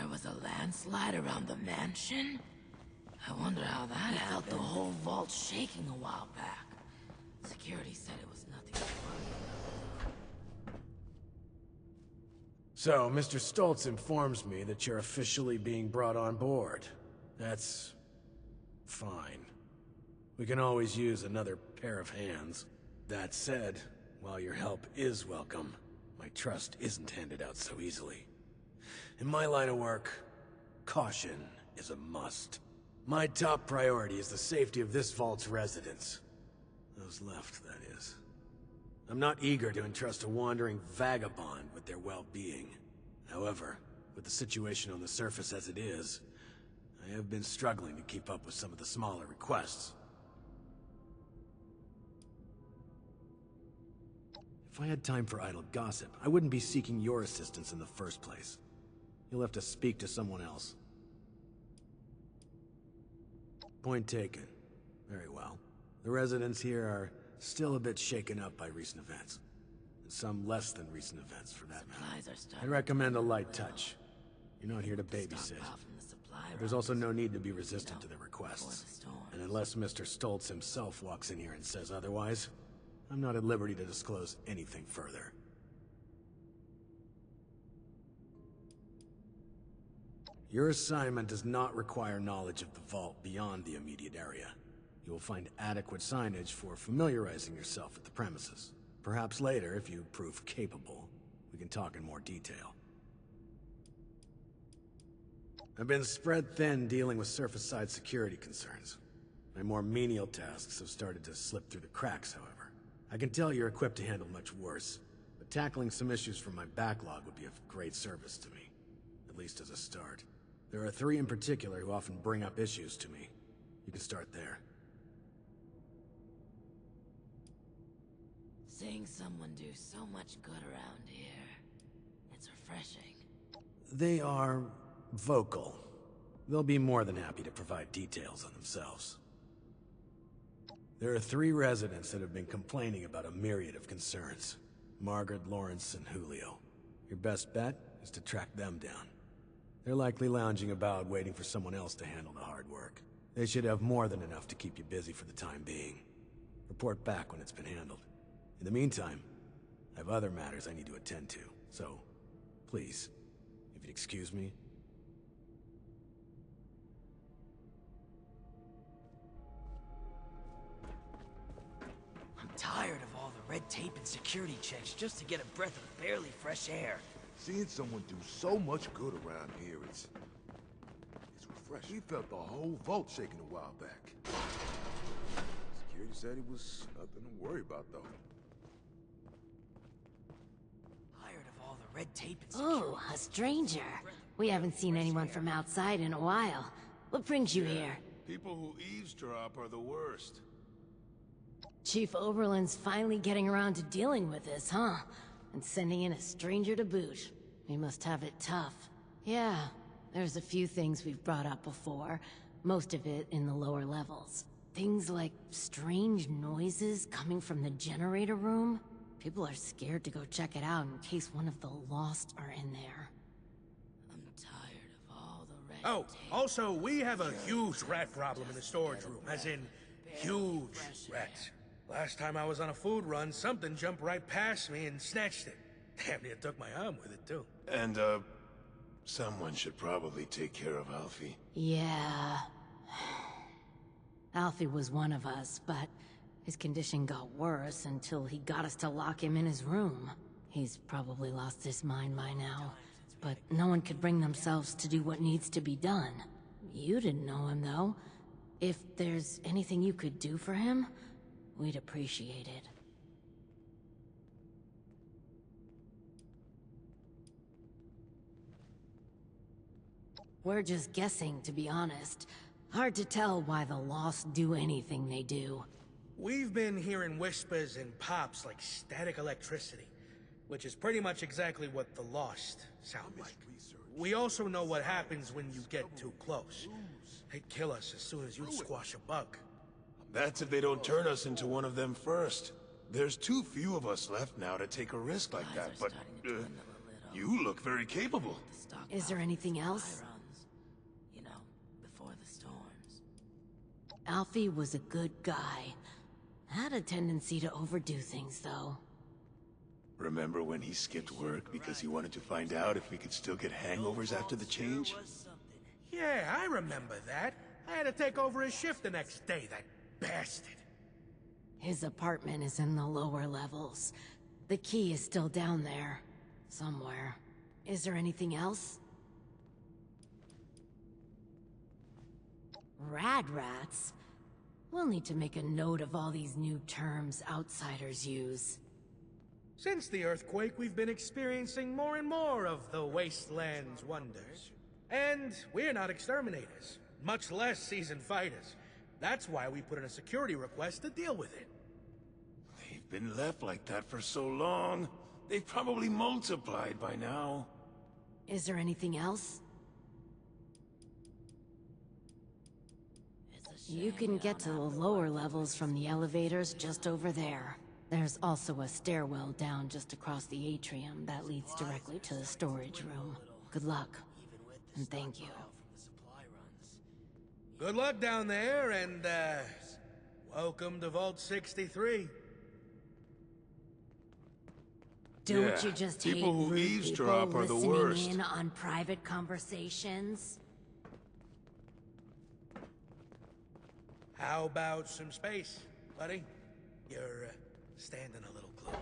There was a landslide around the mansion? I wonder how that happened. I felt the whole vault shaking a while back. Security said it was nothing to worry about. So, Mr. Stoltz informs me that you're officially being brought on board. That's... fine. We can always use another pair of hands. That said, while your help is welcome, my trust isn't handed out so easily. In my line of work, caution is a must. My top priority is the safety of this vault's residents. Those left, that is. I'm not eager to entrust a wandering vagabond with their well-being. However, with the situation on the surface as it is, I have been struggling to keep up with some of the smaller requests. If I had time for idle gossip, I wouldn't be seeking your assistance in the first place. You'll have to speak to someone else. Point taken. Very well. The residents here are still a bit shaken up by recent events. And some less than recent events, for that matter. I'd recommend a light touch. You're not here to babysit. There's also no need to be resistant to their requests. And unless Mr. Stoltz himself walks in here and says otherwise, I'm not at liberty to disclose anything further. Your assignment does not require knowledge of the vault beyond the immediate area. You will find adequate signage for familiarizing yourself with the premises. Perhaps later, if you prove capable, we can talk in more detail. I've been spread thin dealing with surface-side security concerns. My more menial tasks have started to slip through the cracks, however. I can tell you're equipped to handle much worse, but tackling some issues from my backlog would be of great service to me, at least as a start. There are 3 in particular who often bring up issues to me. You can start there. Seeing someone do so much good around here, it's refreshing. They are vocal. They'll be more than happy to provide details on themselves. There are 3 residents that have been complaining about a myriad of concerns. Margaret, Lawrence, and Julio. Your best bet is to track them down. They're likely lounging about waiting for someone else to handle the hard work. They should have more than enough to keep you busy for the time being. Report back when it's been handled. In the meantime, I have other matters I need to attend to, so please, if you'd excuse me. I'm tired of all the red tape and security checks just to get a breath of barely fresh air. Seeing someone do so much good around here, it's refreshing. We felt the whole vault shaking a while back. Security said it was nothing to worry about, though. Tired of all the red tape and security. Oh, a stranger. We haven't seen anyone from outside in a while. What brings you here? People who eavesdrop are the worst. Chief Oberlin's finally getting around to dealing with this, huh? And sending in a stranger to boot. We must have it tough. Yeah, there's a few things we've brought up before. Most of it in the lower levels. Things like strange noises coming from the generator room. People are scared to go check it out in case one of the Lost are in there. I'm tired of all the red Oh, tape. also, we have a huge rat problem in the storage room, as in, huge rats. Last time I was on a food run, something jumped right past me and snatched it. Damn near took my arm with it, too. And, someone should probably take care of Alfie. Yeah. Alfie was one of us, but his condition got worse until he got us to lock him in his room. He's probably lost his mind by now, but no one could bring themselves to do what needs to be done. You didn't know him, though. If there's anything you could do for him, we'd appreciate it. We're just guessing, to be honest. Hard to tell why the Lost do anything they do. We've been hearing whispers and pops like static electricity, which is pretty much exactly what the Lost sound like. We also know what happens when you get too close. They kill us as soon as you squash a bug. That's if they don't turn us into one of them first. There's too few of us left now to take a risk like that, but, You look very capable. The stockpile Is there for anything supply else? runs, you know, before the storms. Alfie was a good guy. Had a tendency to overdo things, though. Remember when he skipped work because he wanted to find out if we could still get hangovers after the change? Yeah, I remember that. I had to take over his shift the next day, that bastard. His apartment is in the lower levels. The key is still down there. Somewhere. Is there anything else? Rad rats? We'll need to make a note of all these new terms outsiders use. Since the earthquake, we've been experiencing more and more of the wasteland's wonders. And we're not exterminators, much less seasoned fighters. That's why we put in a security request to deal with it. They've been left like that for so long. They've probably multiplied by now. Is there anything else? It's a You shame can we get to don't the have the lower weapons levels from the elevators just over there. There's also a stairwell down just across the atrium that leads directly to the storage room. Good luck, and thank you. Good luck down there, and, welcome to Vault 63. Don't Yeah, you just people hate who rude eavesdrop people are the listening worst. in on private conversations? How about some space, buddy? You're, standing a little close.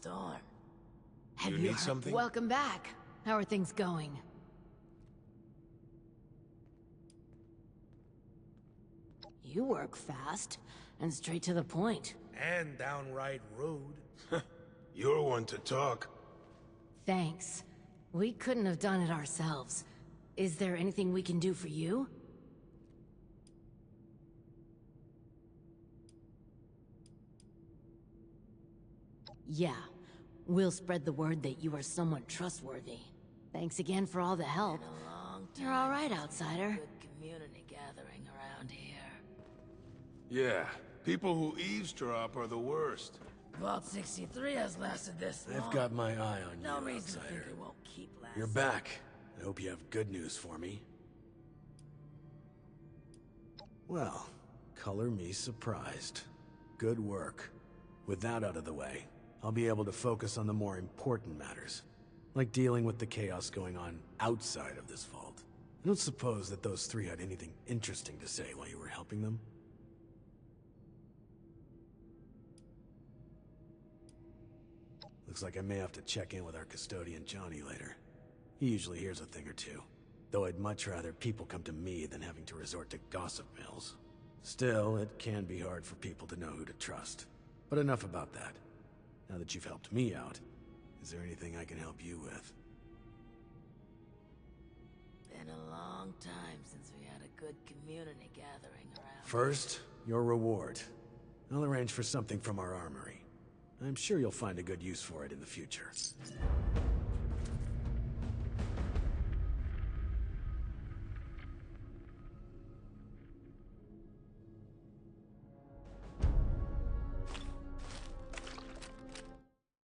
storm. Have You you need heard- something? Welcome back. How are things going? You work fast and straight to the point. And downright rude. You're one to talk. Thanks. We couldn't have done it ourselves. Is there anything we can do for you? Yeah. We'll spread the word that you are someone trustworthy. Thanks again for all the help. Been a long time. You're all right, since we had a outsider. Good community gathering around here. Yeah, people who eavesdrop are the worst. Vault 63 has lasted this long. I've got my eye on No you, reason to outsider. think it won't keep lasting. You're back. I hope you have good news for me. Well, color me surprised. Good work. With that out of the way, I'll be able to focus on the more important matters, like dealing with the chaos going on outside of this vault. I don't suppose that those three had anything interesting to say while you were helping them? Looks like I may have to check in with our custodian Johnny later. He usually hears a thing or two, though I'd much rather people come to me than having to resort to gossip mills. Still, it can be hard for people to know who to trust. But enough about that. Now that you've helped me out, is there anything I can help you with? Been a long time since we had a good community gathering around. First, your reward. I'll arrange for something from our armory. I'm sure you'll find a good use for it in the future.